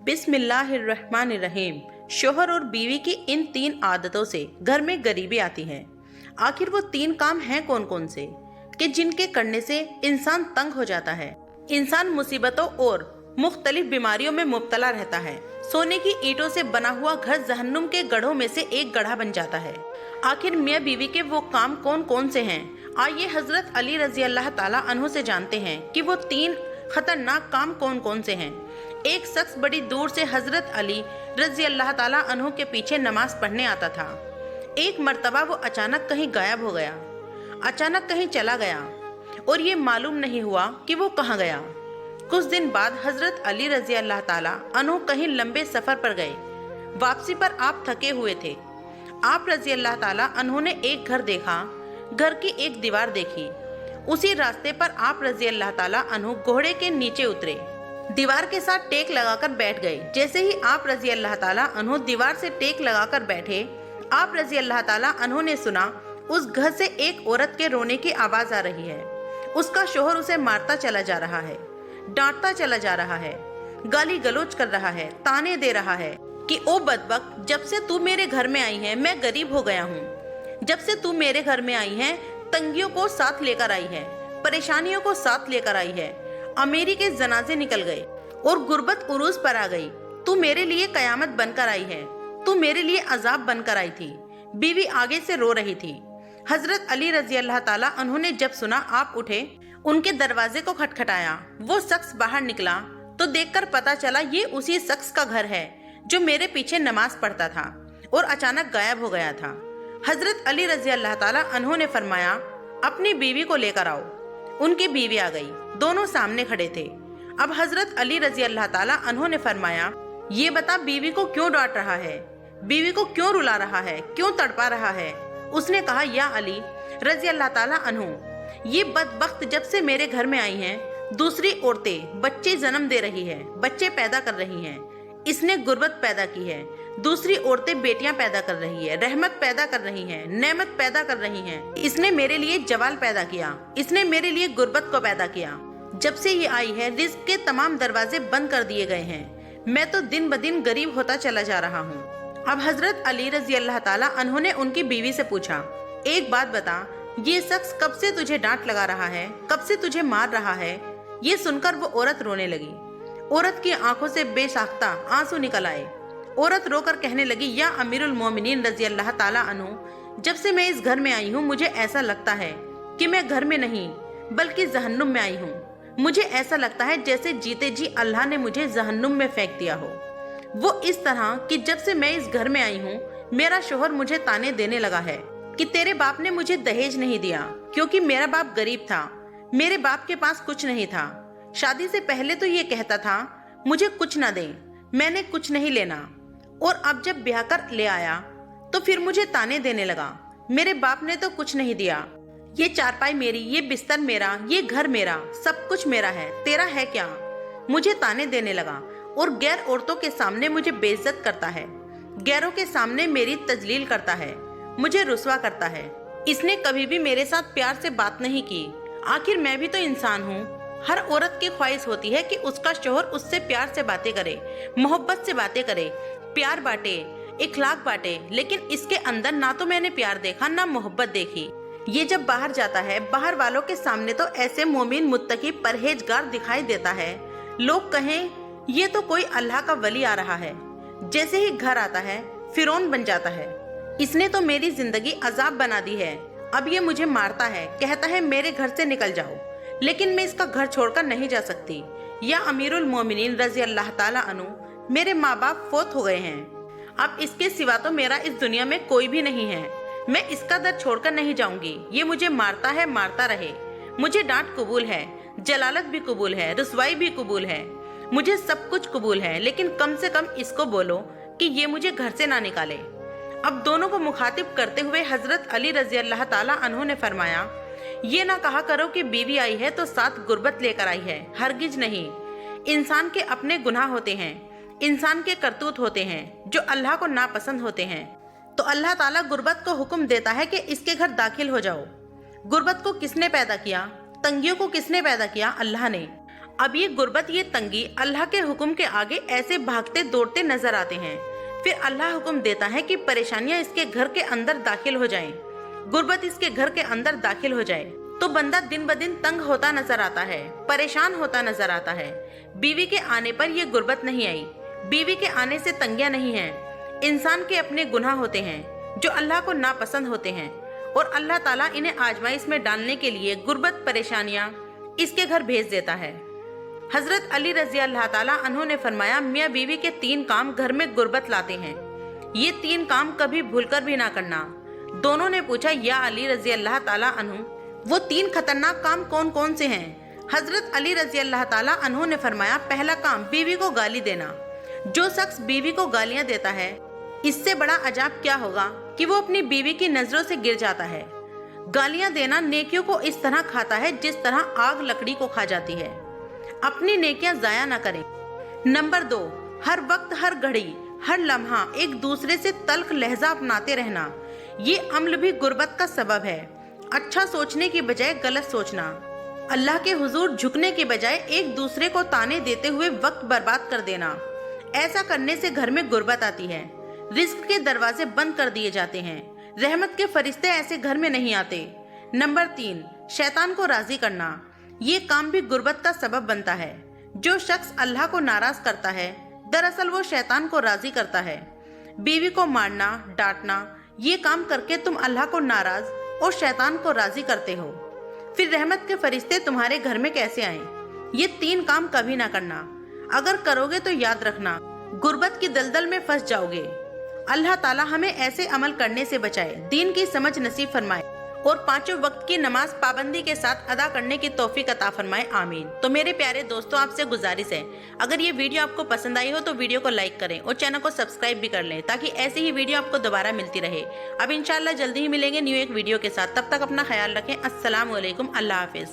बिस्मिल्लाहिर्रहमानिर्रहीम। शोहर और बीवी की इन 3 आदतों से घर में गरीबी आती है। आखिर वो 3 काम हैं कौन कौन से कि जिनके करने से इंसान तंग हो जाता है। इंसान मुसीबतों और मुख्तलिफ बीमारियों में मुब्तला रहता है। सोने की ईंटों से बना हुआ घर जहन्नुम के गढ़ों में से एक गढ़ा बन जाता है। आखिर मियाँ बीवी के वो काम कौन कौन से हैं? आइए हजरत अली रजी अल्लाह ताला अन्हु से जानते हैं कि वो 3 खतरनाक काम कौन कौन से हैं। एक शख्स बड़ी दूर से हजरत अली रजी अल्लाह ताला अन्हु के पीछे नमाज पढ़ने आता था। एक मर्तबा वो अचानक कहीं गायब हो गया, अचानक कहीं चला गया और ये मालूम नहीं हुआ कि वो कहाँ गया। कुछ दिन बाद हजरत अली रजी अल्लाह ताला अन्हु कहीं लंबे सफर पर गए। वापसी पर आप थके हुए थे। आप रजी अल्लाह ताला अन्हु ने एक घर देखा, घर की एक दीवार देखी। उसी रास्ते पर आप रजी अल्लाह ताला अन्हु घोड़े के नीचे उतरे, दीवार के साथ टेक लगाकर बैठ गए। जैसे ही आप रजी अल्लाह ताला अन्हु दीवार से टेक लगाकर बैठे, आप रजी अल्लाह ताला अन्हु ने सुना उस घर से एक औरत के रोने की आवाज आ रही है। उसका शोहर उसे मारता चला जा रहा है, डांटता चला जा रहा है, गाली गलौज कर रहा है, ताने दे रहा है कि ओ बदबख्त, जब से तू मेरे घर में आई है मैं गरीब हो गया हूँ। जब से तू मेरे घर में आई है तंगियों को साथ लेकर आई है, परेशानियों को साथ लेकर आई है। अमीरी के जनाजे निकल गए और गुर्बत उरूज पर आ गई। तू मेरे लिए कयामत बनकर आई है, तू मेरे लिए अजाब बनकर आई थी। बीवी आगे से रो रही थी। हजरत अली रजी अल्लाह ताला उन्होंने जब सुना आप उठे, उनके दरवाजे को खटखटाया। वो शख्स बाहर निकला तो देखकर पता चला ये उसी शख्स का घर है जो मेरे पीछे नमाज पढ़ता था और अचानक गायब हो गया था। हजरत अली रजी अल्लाह ताला अन्हों ने फरमाया, अपनी बीवी को लेकर आओ। उनकी बीवी आ गई, दोनों सामने खड़े थे। अब हजरत अली रजी अल्लाह ताला अन्हों ने फरमाया, ये बता बीवी को क्यों डांट रहा है, बीवी को क्यों रुला रहा है, क्यों तड़पा रहा है? उसने कहा, या अली रजी अल्लाह ताला अन्हु, ये बदबख्त जब से मेरे घर में आई हैं, दूसरी औरतें बच्चे जन्म दे रही है, बच्चे पैदा कर रही हैं। इसने गुर्बत पैदा की है। दूसरी औरतें बेटियां पैदा कर रही है, रहमत पैदा कर रही हैं, नेमत पैदा कर रही हैं। इसने मेरे लिए जवाल पैदा किया, इसने मेरे लिए गुर्बत को पैदा किया। जब से ये आई है रिज्क के तमाम दरवाजे बंद कर दिए गए हैं। मैं तो दिन ब दिन गरीब होता चला जा रहा हूँ। अब हजरत अली रजी अल्लाह ताला उन्होंने उनकी बीवी से पूछा, एक बात बता, ये शख्स कब से तुझे डांट लगा रहा है, कब से तुझे मार रहा है? ये सुनकर वो औरत रोने लगी। औरत की आंखों से बेसाख्ता आंसू निकल आए। औरत रोकर कहने लगी, या अमीरुल मोमिनीन रजी अल्लाह ताला अन्हु, जब से मैं इस घर में आई हूँ मुझे ऐसा लगता है कि मैं घर में नहीं बल्कि जहन्नुम में आई हूँ। मुझे ऐसा लगता है जैसे जीते जी अल्लाह ने मुझे जहन्नुम में फेंक दिया हो। वो इस तरह कि जब से मैं इस घर में आई हूँ मेरा शोहर मुझे ताने देने लगा है कि तेरे बाप ने मुझे दहेज नहीं दिया क्योंकि मेरा बाप गरीब था, मेरे बाप के पास कुछ नहीं था। शादी से पहले तो ये कहता था मुझे कुछ ना दे, मैंने कुछ नहीं लेना, और अब जब ब्याह कर ले आया तो फिर मुझे ताने देने लगा, मेरे बाप ने तो कुछ नहीं दिया। ये चारपाई मेरी, ये बिस्तर मेरा, ये घर मेरा, सब कुछ मेरा है, तेरा है क्या? मुझे ताने देने लगा और गैर औरतों के सामने मुझे बेइज्जत करता है, गैरों के सामने मेरी तजलील करता है, मुझे रुस्वा करता है। इसने कभी भी मेरे साथ प्यार से बात नहीं की। आखिर मैं भी तो इंसान हूँ। हर औरत की ख्वाहिश होती है कि उसका शोहर उससे प्यार से बातें करे, मोहब्बत से बातें करे, प्यार बांटे, इखलाक बांटे, लेकिन इसके अंदर ना तो मैंने प्यार देखा ना मोहब्बत देखी। ये जब बाहर जाता है बाहर वालों के सामने तो ऐसे मोमिन मुत्तकी परहेजगार दिखाई देता है, लोग कहें ये तो कोई अल्लाह का वली आ रहा है। जैसे ही घर आता है फिरौन बन जाता है। इसने तो मेरी जिंदगी अजाब बना दी है। अब ये मुझे मारता है, कहता है मेरे घर से निकल जाओ, लेकिन मैं इसका घर छोड़कर नहीं जा सकती। या अमीरुल मोमिनीन रजी अल्लाह ताला अन्हु, मेरे माँ बाप फौत हो गए हैं, अब इसके सिवा तो मेरा इस दुनिया में कोई भी नहीं है। मैं इसका दर छोड़कर नहीं जाऊंगी। ये मुझे मारता है, मारता रहे। मुझे डांट कबूल है, जलालत भी कबूल है, रुसवाई भी कबूल है, मुझे सब कुछ कबूल है, लेकिन कम से कम इसको बोलो कि ये मुझे घर से ना निकाले। अब दोनों को मुखातिब करते हुए हजरत अली रजी अल्लाह ताला अन्हु ने फरमाया, ये ना कहा करो कि बीवी आई है तो साथ गुर्बत लेकर आई है, हरगिज नहीं। इंसान के अपने गुनाह होते हैं, इंसान के करतूत होते हैं जो अल्लाह को नापसंद होते हैं, तो अल्लाह ताला गुर्बत को हुक्म देता है कि इसके घर दाखिल हो जाओ। गुर्बत को किसने पैदा किया? तंगियों को किसने पैदा किया? अल्लाह ने। अब ये गुर्बत, ये तंगी अल्लाह के हुक्म के आगे ऐसे भागते दौड़ते नजर आते हैं। फिर अल्लाह हुक्म देता है कि परेशानियां इसके घर के अंदर दाखिल हो जाएं, गुर्बत इसके घर के अंदर दाखिल हो जाए तो बंदा दिन ब दिन तंग होता नजर आता है, परेशान होता नजर आता है। बीवी के आने पर यह गुर्बत नहीं आई, बीवी के आने से तंगियां नहीं हैं। इंसान के अपने गुनाह होते हैं जो अल्लाह को नापसंद होते हैं और अल्लाह ताला इन्हें आजमाइश में डालने के लिए गुर्बत, परेशानियां इसके घर भेज देता है। हजरत अली रजी अल्लाह ताला अन्हु ने फरमाया, मियाँ बीवी के 3 काम घर में गुर्बत लाते हैं, ये 3 काम कभी भूलकर भी ना करना। दोनों ने पूछा, या अली रजी अल्लाह ताला अन्हु, वो 3 खतरनाक काम कौन कौन से हैं? हजरत अली रजी अल्लाह ताला अन्हु ने फरमाया, पहला काम बीवी को गाली देना। जो शख्स बीवी को गालियां देता है, इससे बड़ा अजाब क्या होगा कि वो अपनी बीवी की नजरों से गिर जाता है। गालियां देना नेकियों को इस तरह खाता है जिस तरह आग लकड़ी को खा जाती है। अपनी नेकियां जाया ना करें। नंबर 2, हर वक्त, हर घड़ी, हर लम्हा एक दूसरे से तल्ख लहजा अपनाते रहना। ये अम्ल भी गुर्बत का सबब है। अच्छा सोचने की बजाय गलत सोचना, अल्लाह के हुजूर झुकने के बजाय एक दूसरे को ताने देते हुए वक्त बर्बाद कर देना, ऐसा करने से घर में गुर्बत आती है। रिस्क के दरवाजे बंद कर दिए जाते हैं, रहमत के फरिश्ते ऐसे घर में नहीं आते। नंबर 3, शैतान को राजी करना। ये काम भी गुर्बत का सबब बनता है। जो शख्स अल्लाह को नाराज करता है, दरअसल वो शैतान को राजी करता है। बीवी को मारना, डांटना, ये काम करके तुम अल्लाह को नाराज और शैतान को राजी करते हो। फिर रहमत के फरिश्ते तुम्हारे घर में कैसे आए? ये 3 काम कभी ना करना। अगर करोगे तो याद रखना, गुर्बत की दलदल में फंस जाओगे। अल्लाह ताला हमें ऐसे अमल करने से बचाए, दीन की समझ नसीब फरमाए और 5 वक्त की नमाज पाबंदी के साथ अदा करने की तौफीक अता फरमाए, आमीन। तो मेरे प्यारे दोस्तों, आपसे गुजारिश है, अगर ये वीडियो आपको पसंद आई हो तो वीडियो को लाइक करें और चैनल को सब्सक्राइब भी कर लें ताकि ऐसे ही वीडियो आपको दोबारा मिलती रहे। अब इंशाल्लाह जल्दी ही मिलेंगे न्यू एक वीडियो के साथ। तब तक अपना ख्याल रखें। अस्सलाम वालेकुम, अल्लाह हाफिज।